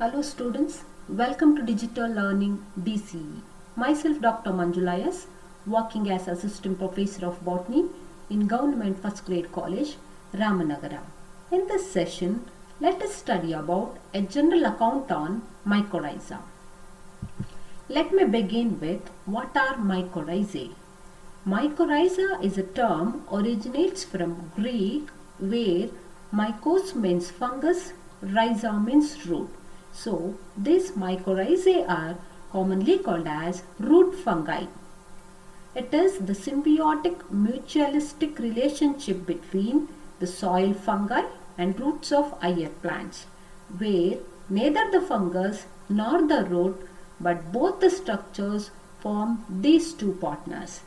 Hello students, welcome to Digital Learning DCE. Myself Dr. Manjula S, working as Assistant Professor of Botany in Government First Grade College, Ramanagara. In this session, let us study about a general account on mycorrhiza. Let me begin with what are mycorrhizae. Mycorrhiza is a term originates from Greek where mycos means fungus, rhiza means root. So these mycorrhizae are commonly called as root fungi. It is the symbiotic mutualistic relationship between the soil fungi and roots of higher plants, where neither the fungus nor the root but both the structures form these two partners.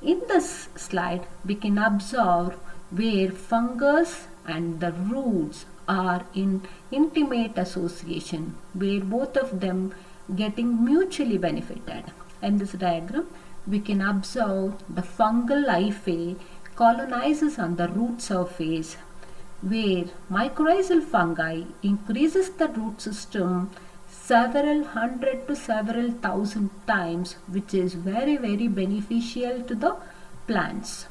In this slide, we can observe where fungus and the roots are in intimate association, where both of them getting mutually benefited. In this diagram, we can observe the fungal hyphae colonizes on the root surface, where mycorrhizal fungi increases the root system several hundred to several thousand times, which is very beneficial to the plants.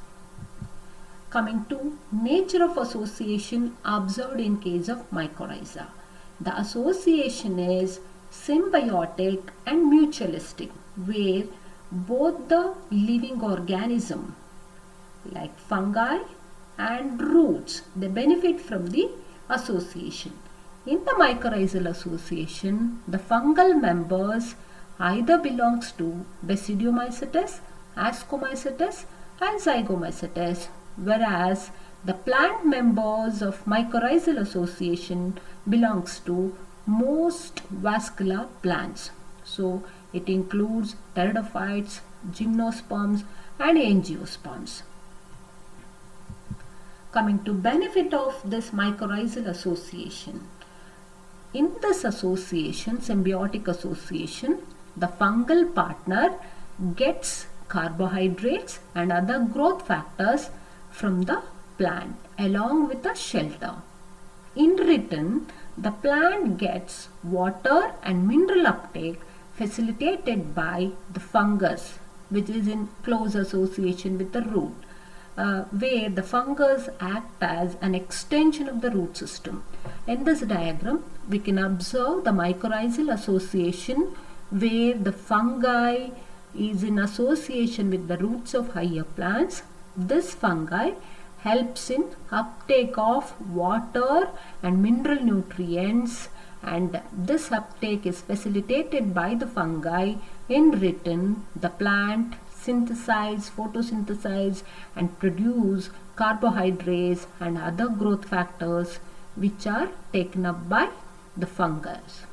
Coming to nature of association observed in case of mycorrhiza. The association is symbiotic and mutualistic, where both the living organism like fungi and roots, they benefit from the association. In the mycorrhizal association, the fungal members either belongs to Basidiomycetes, Ascomycetes and Zygomycetes, whereas the plant members of mycorrhizal association belongs to most vascular plants. So it includes pteridophytes, gymnosperms and angiosperms. Coming to benefit of this mycorrhizal association. In this association, symbiotic association, the fungal partner gets carbohydrates and other growth factors from the plant along with the shelter. In return, the plant gets water and mineral uptake facilitated by the fungus, which is in close association with the root, where the fungus act as an extension of the root system. In this diagram, we can observe the mycorrhizal association where the fungi is in association with the roots of higher plants. This fungi helps in uptake of water and mineral nutrients, and this uptake is facilitated by the fungi. In return, the plant synthesize, photosynthesize and produce carbohydrates and other growth factors which are taken up by the fungus.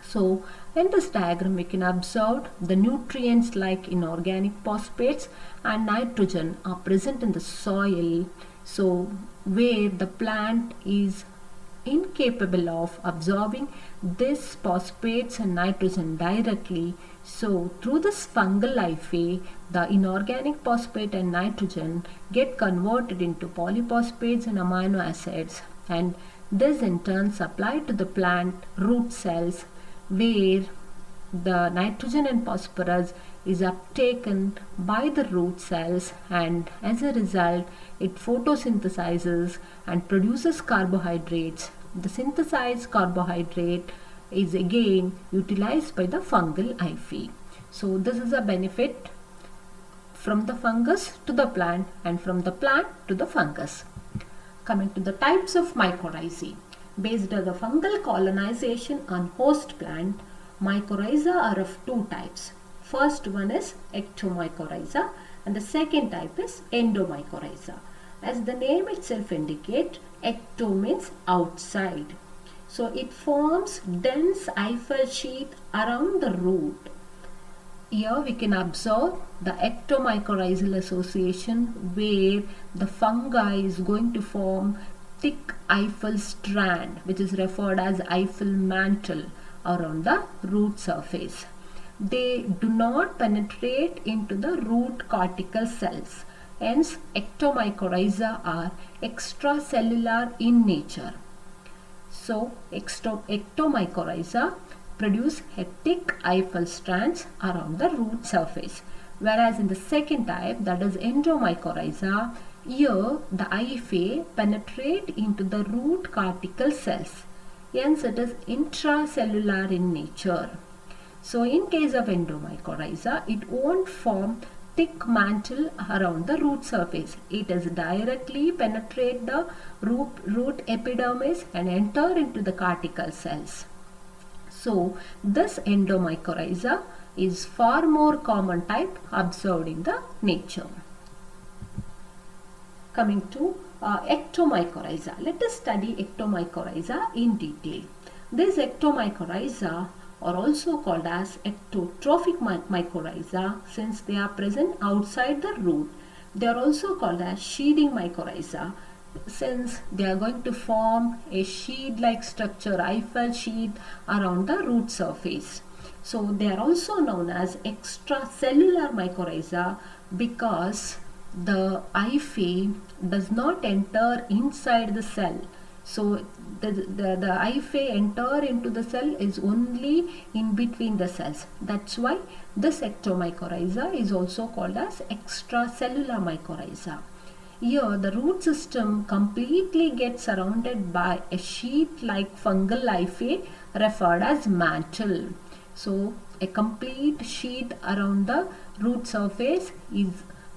So in this diagram we can observe the nutrients like inorganic phosphates and nitrogen are present in the soil, so where the plant is incapable of absorbing this phosphates and nitrogen directly. So through this fungal hyphae, the inorganic phosphate and nitrogen get converted into polyphosphates and amino acids, and this in turn supplied to the plant root cells, where the nitrogen and phosphorus is uptaken by the root cells, and as a result it photosynthesizes and produces carbohydrates. The synthesized carbohydrate is again utilized by the fungal hyphae. So this is a benefit from the fungus to the plant and from the plant to the fungus. Coming to the types of mycorrhizae. Based on the fungal colonization on host plant, mycorrhiza are of two types. First one is ectomycorrhiza and the second type is endomycorrhiza. As the name itself indicates, ecto means outside. So it forms dense hyphal sheath around the root. Here we can observe the ectomycorrhizal association where the fungi is going to form thick hyphal strand, which is referred as hyphal mantle around the root surface. They do not penetrate into the root cortical cells. Hence, ectomycorrhiza are extracellular in nature. So ectomycorrhiza produce hectic hyphal strands around the root surface. Whereas in the second type, that is endomycorrhiza, here the hyphae penetrate into the root cortical cells. Hence it is intracellular in nature. So in case of endomycorrhiza, it won't form thick mantle around the root surface. It is directly penetrate the root epidermis and enter into the cortical cells. So this endomycorrhiza is far more common type observed in the nature. Coming to ectomycorrhiza. Let us study ectomycorrhiza in detail. These ectomycorrhiza are also called as ectotrophic mycorrhiza since they are present outside the root. They are also called as sheathing mycorrhiza since they are going to form a sheath-like structure, hyphal sheath around the root surface. So they are also known as extracellular mycorrhiza because the hyphae does not enter inside the cell. So the hyphae enter into the cell is only in between the cells. That's why this ectomycorrhiza is also called as extracellular mycorrhiza. Here the root system completely gets surrounded by a sheath-like fungal hyphae referred as mantle. So a complete sheath around the root surface is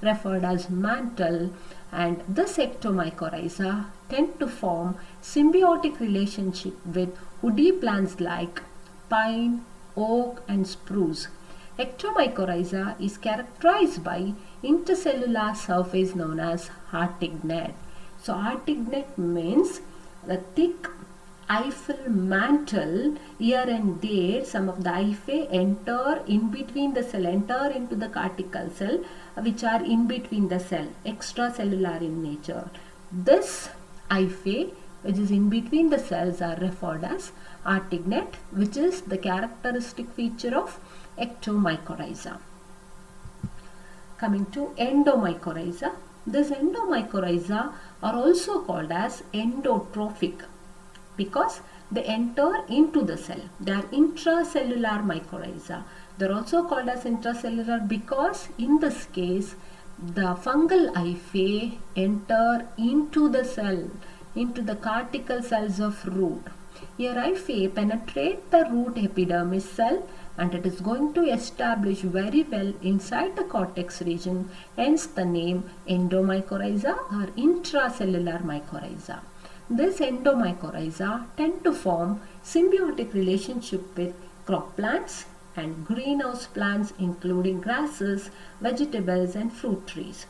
referred as mantle, and this ectomycorrhiza tend to form symbiotic relationship with woody plants like pine, oak and spruce. Ectomycorrhiza is characterized by intercellular surface known as artignate. So artignate means the thick hyphal mantle. Here and there some of the hyphae enter in between the cell, enter into the cortical cell which are in between the cell, extracellular in nature. This hyphae which is in between the cells are referred as artignate, which is the characteristic feature of ectomycorrhiza. Coming to endomycorrhiza. This endomycorrhiza are also called as endotrophic because they enter into the cell. They are intracellular mycorrhiza. They are also called as intracellular because in this case the fungal hyphae enter into the cell, into the cortical cells of root. Here hyphae penetrate the root epidermis cell and it is going to establish very well inside the cortex region, hence the name endomycorrhiza or intracellular mycorrhiza. This endomycorrhiza tend to form symbiotic relationship with crop plants and greenhouse plants including grasses, vegetables and fruit trees.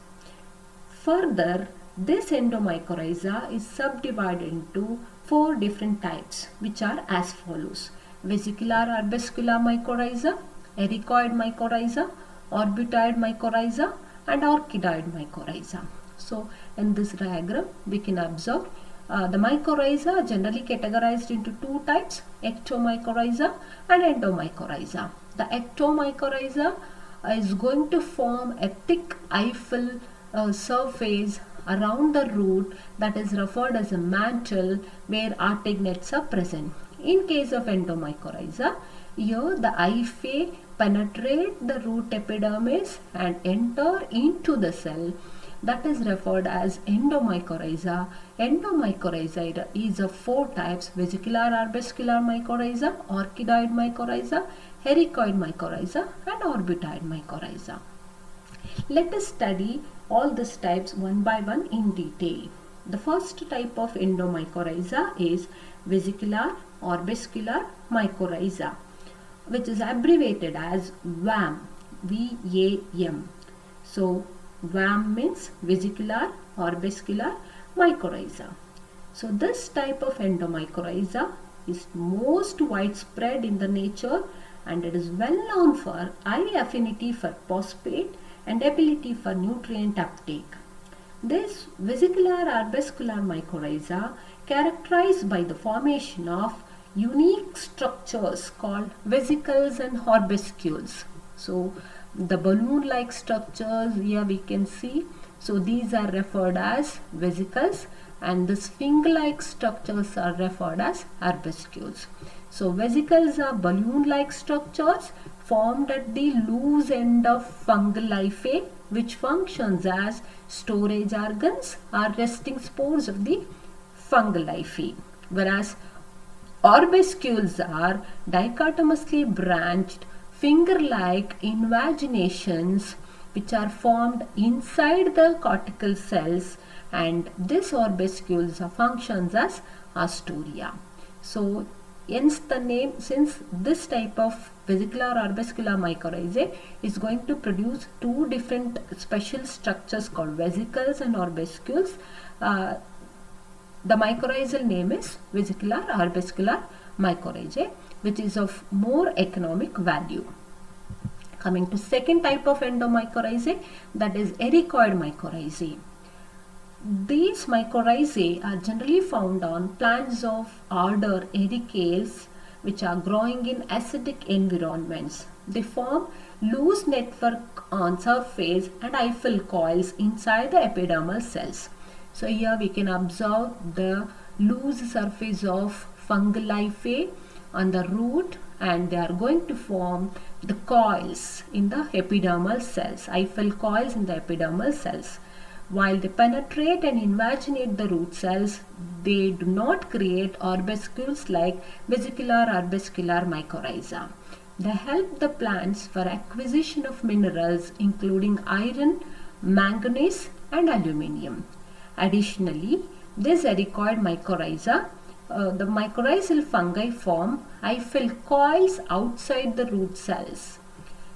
Further, this endomycorrhiza is subdivided into 4 different types which are as follows: vesicular arbuscular mycorrhiza, ericoid mycorrhiza, orbitoid mycorrhiza and orchidoid mycorrhiza. So in this diagram we can observe the mycorrhiza are generally categorized into 2 types, ectomycorrhiza and endomycorrhiza. The ectomycorrhiza is going to form a thick hyphal surface around the root that is referred as a mantle where artignates are present. In case of endomycorrhiza, here the hyphae penetrate the root epidermis and enter into the cell. That is referred as endomycorrhiza. Endomycorrhiza is of 4 types: vesicular arbuscular mycorrhiza, orchidoid mycorrhiza, ericoid mycorrhiza and orbitoid mycorrhiza. Let us study all these types one by one in detail. The first type of endomycorrhiza is vesicular arbuscular mycorrhiza, which is abbreviated as VAM. V-A-M. So VAM means vesicular arbuscular mycorrhiza. So this type of endomycorrhiza is most widespread in the nature and it is well known for high affinity for phosphate and ability for nutrient uptake. This vesicular arbuscular mycorrhiza characterized by the formation of unique structures called vesicles and arbuscules. So the balloon-like structures here we can see. So these are referred as vesicles and these finger-like structures are referred as arbuscules. So vesicles are balloon-like structures formed at the loose end of fungal hyphae, which functions as storage organs or resting spores of the fungal hyphae, whereas arbuscules are dichotomously branched finger-like invaginations which are formed inside the cortical cells, and these arbuscules functions as ostoria. So hence the name, since this type of vesicular arbuscular mycorrhizae is going to produce two different special structures called vesicles and arbuscules, the mycorrhizal name is vesicular arbuscular mycorrhizae, which is of more economic value. Coming to second type of endomycorrhizae, that is ericoid mycorrhizae. These mycorrhizae are generally found on plants of order Ericales, which are growing in acidic environments. They form loose network on surface and hyphal coils inside the epidermal cells. So here we can observe the loose surface of fungal hyphae on the root, and they are going to form the coils in the epidermal cells, hyphal coils in the epidermal cells. While they penetrate and invaginate the root cells, they do not create arbuscules like vesicular arbuscular mycorrhiza. They help the plants for acquisition of minerals including iron, manganese and aluminium. Additionally, this ericoid mycorrhiza, the mycorrhizal fungi form hyphal coils outside the root cells,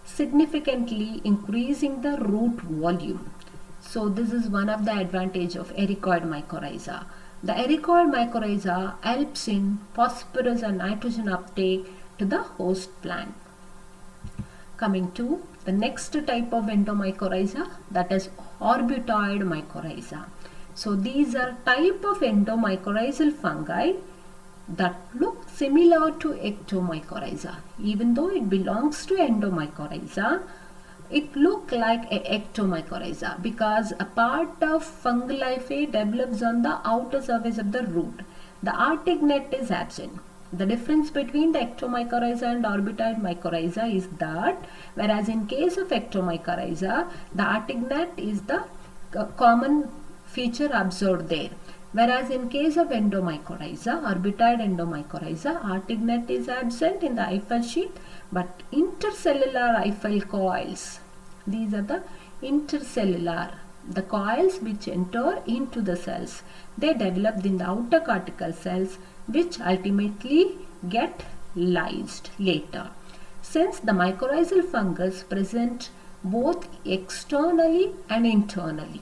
significantly increasing the root volume. So this is one of the advantage of ericoid mycorrhiza. The ericoid mycorrhiza helps in phosphorus and nitrogen uptake to the host plant. Coming to the next type of endomycorrhiza, that is arbutoid mycorrhiza. So these are type of endomycorrhizal fungi that look similar to ectomycorrhiza. Even though it belongs to endomycorrhiza, it looks like a ectomycorrhiza because a part of fungal hyphae develops on the outer surface of the root. The arctic net is absent. The difference between the ectomycorrhiza and arbutoid mycorrhiza is that whereas in case of ectomycorrhiza, the arctic net is the common feature observed there. Whereas in case of endomycorrhiza, arbutoid endomycorrhiza, arctic net is absent in the hyphal sheath, but intercellular hyphal coils, these are the intercellular, the coils which enter into the cells, they developed in the outer cortical cells, which ultimately get lysed later. Since the mycorrhizal fungus present both externally and internally,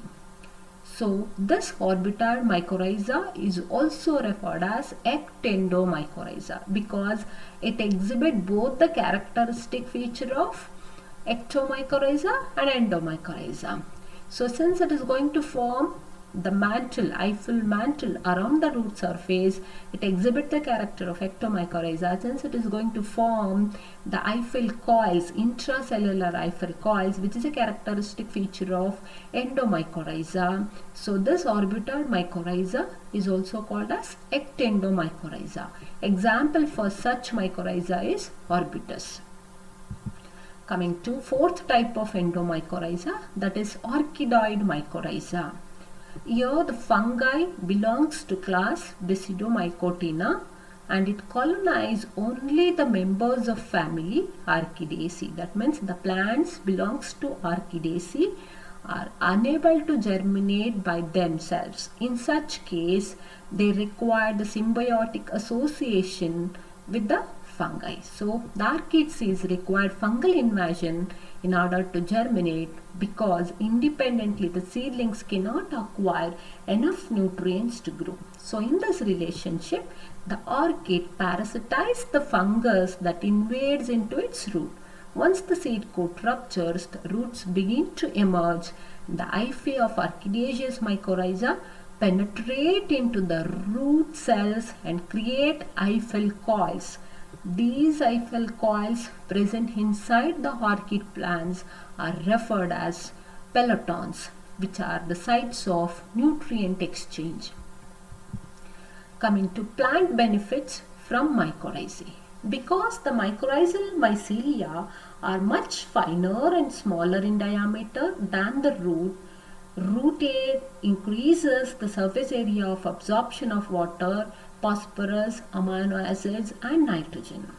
so this arbutoid mycorrhiza is also referred as ectendomycorrhiza because it exhibits both the characteristic feature of ectomycorrhiza and endomycorrhiza. So since it is going to form the mantle, hyphal mantle around the root surface, it exhibits the character of ectomycorrhiza. Since it is going to form the hyphal coils, intracellular hyphal coils, which is a characteristic feature of endomycorrhiza. So this arbutoid mycorrhiza is also called as ectendomycorrhiza. Example for such mycorrhiza is arbutus. Coming to fourth type of endomycorrhiza, that is orchidoid mycorrhiza. Here the fungi belongs to class Basidiomycotina and it colonizes only the members of family Orchidaceae. That means the plants belongs to Orchidaceae are unable to germinate by themselves. In such case, they require the symbiotic association with the fungi. So the Orchidaceae require fungal invasion in order to germinate because independently the seedlings cannot acquire enough nutrients to grow. So in this relationship, the orchid parasitizes the fungus that invades into its root. Once the seed coat ruptures, the roots begin to emerge. The hyphae of Orchidaceous mycorrhiza penetrate into the root cells and create hyphal coils. These hyphal coils present inside the orchid plants are referred as pelotons, which are the sites of nutrient exchange. Coming to plant benefits from mycorrhizae. Because the mycorrhizal mycelia are much finer and smaller in diameter than the root, root air increases the surface area of absorption of water, phosphorus, amino acids and nitrogen.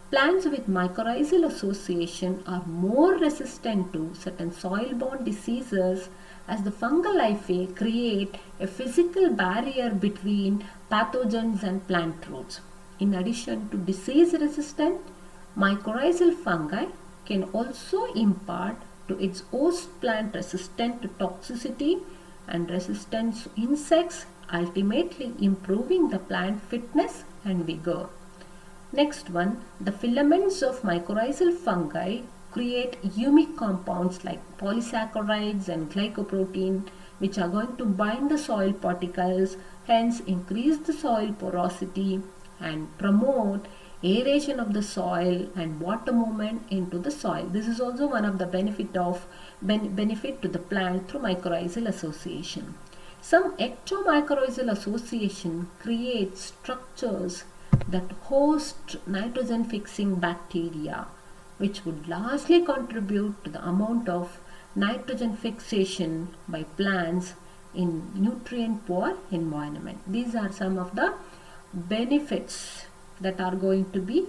Plants with mycorrhizal association are more resistant to certain soil-borne diseases as the fungal hyphae create a physical barrier between pathogens and plant roots. In addition to disease resistant, mycorrhizal fungi can also impart to its host plant resistant to toxicity and resistance to insects, ultimately improving the plant fitness and vigor. Next one, the filaments of mycorrhizal fungi create humic compounds like polysaccharides and glycoprotein, which are going to bind the soil particles, hence increase the soil porosity and promote aeration of the soil and water movement into the soil. This is also one of the benefit to the plant through mycorrhizal association. Some ectomycorrhizal association creates structures that host nitrogen fixing bacteria, which would largely contribute to the amount of nitrogen fixation by plants in nutrient poor environment. These are some of the benefits that are going to be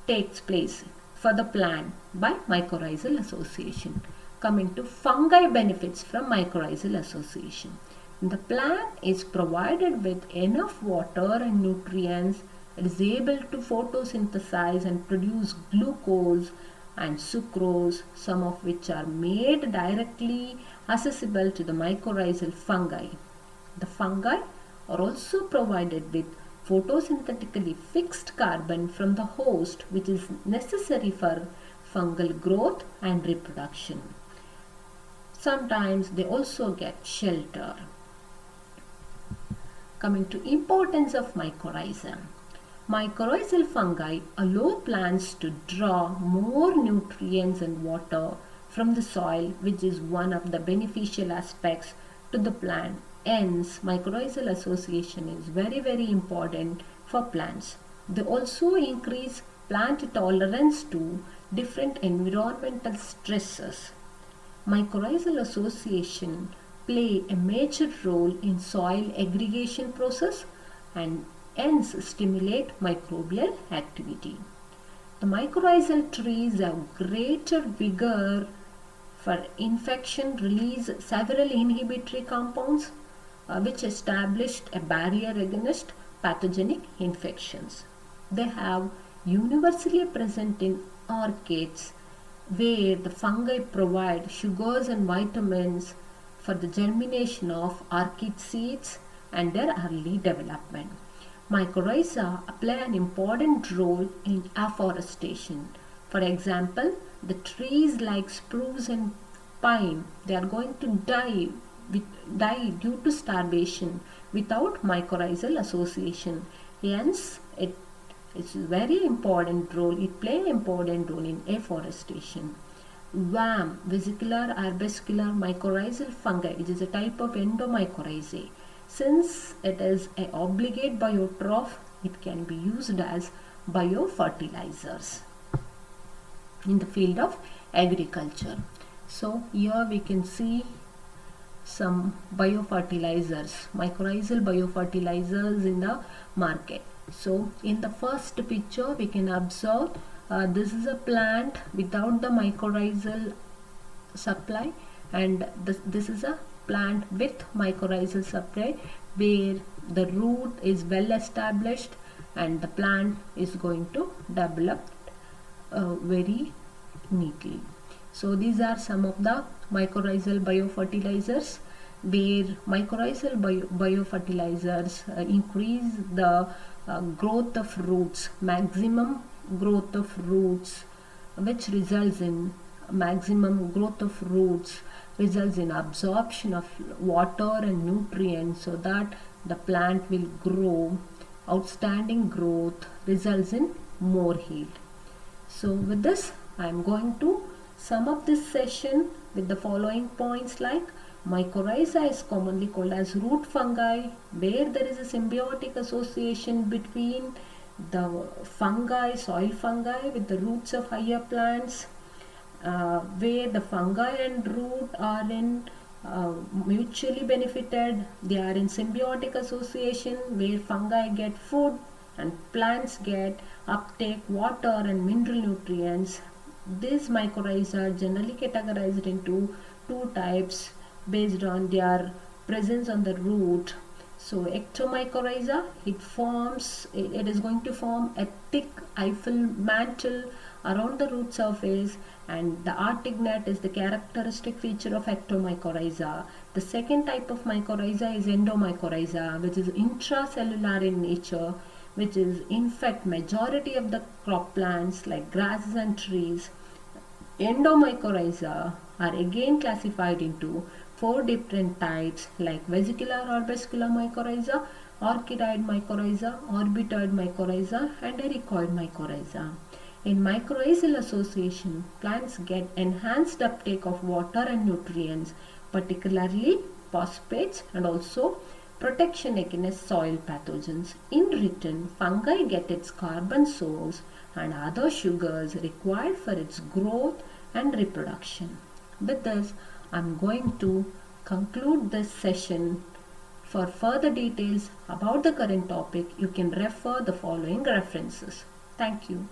takes place for the plant by mycorrhizal association. Coming to fungi benefits from mycorrhizal association. The plant is provided with enough water and nutrients. It is able to photosynthesize and produce glucose and sucrose, some of which are made directly accessible to the mycorrhizal fungi. The fungi are also provided with photosynthetically fixed carbon from the host, which is necessary for fungal growth and reproduction. Sometimes they also get shelter. Coming to importance of mycorrhiza. Mycorrhizal fungi allow plants to draw more nutrients and water from the soil, which is one of the beneficial aspects to the plant. Hence, mycorrhizal association is very important for plants. They also increase plant tolerance to different environmental stresses. Mycorrhizal association play a major role in soil aggregation process and hence stimulate microbial activity. The mycorrhizal trees have greater vigor for infection, release several inhibitory compounds which established a barrier against pathogenic infections. They have universally present in orchids where the fungi provide sugars and vitamins for the germination of orchid seeds and their early development. Mycorrhiza play an important role in afforestation. For example, the trees like spruce and pine, they are going to die due to starvation without mycorrhizal association. Hence, it's very important role. It play an important role in afforestation. VAM, vesicular arbuscular mycorrhizal fungi, which is a type of endomycorrhizae. Since it is an obligate biotroph, it can be used as biofertilizers in the field of agriculture. So here we can see some biofertilizers, mycorrhizal biofertilizers in the market. So in the first picture we can observe this is a plant without the mycorrhizal supply, and this is a plant with mycorrhizal supply where the root is well established and the plant is going to develop very neatly. So these are some of the mycorrhizal biofertilizers where mycorrhizal biofertilizers increase the growth of roots, maximum growth of roots, which results in absorption of water and nutrients so that the plant will grow. Outstanding growth results in more yield. So with this I am going to sum up this session with the following points like Mycorrhiza is commonly called as root fungi, where there is a symbiotic association between the fungi, soil fungi, with the roots of higher plants, where the fungi and root are in mutually benefited. They are in symbiotic association where fungi get food and plants get uptake water and mineral nutrients. These mycorrhiza are generally categorized into two types based on their presence on the root. So ectomycorrhiza, it is going to form a thick hyphal mantle around the root surface, and the artignate is the characteristic feature of ectomycorrhiza. The second type of mycorrhiza is endomycorrhiza, which is intracellular in nature, which is in fact majority of the crop plants like grasses and trees. Endomycorrhiza are again classified into four different types like vesicular or vascular mycorrhiza, orchidoid mycorrhiza, orbitoid mycorrhiza, and ericoid mycorrhiza. In mycorrhizal association, plants get enhanced uptake of water and nutrients, particularly phosphates, and also protection against soil pathogens. In return, fungi get its carbon source and other sugars required for its growth and reproduction. With this, I am going to conclude this session. For further details about the current topic, you can refer the following references. Thank you.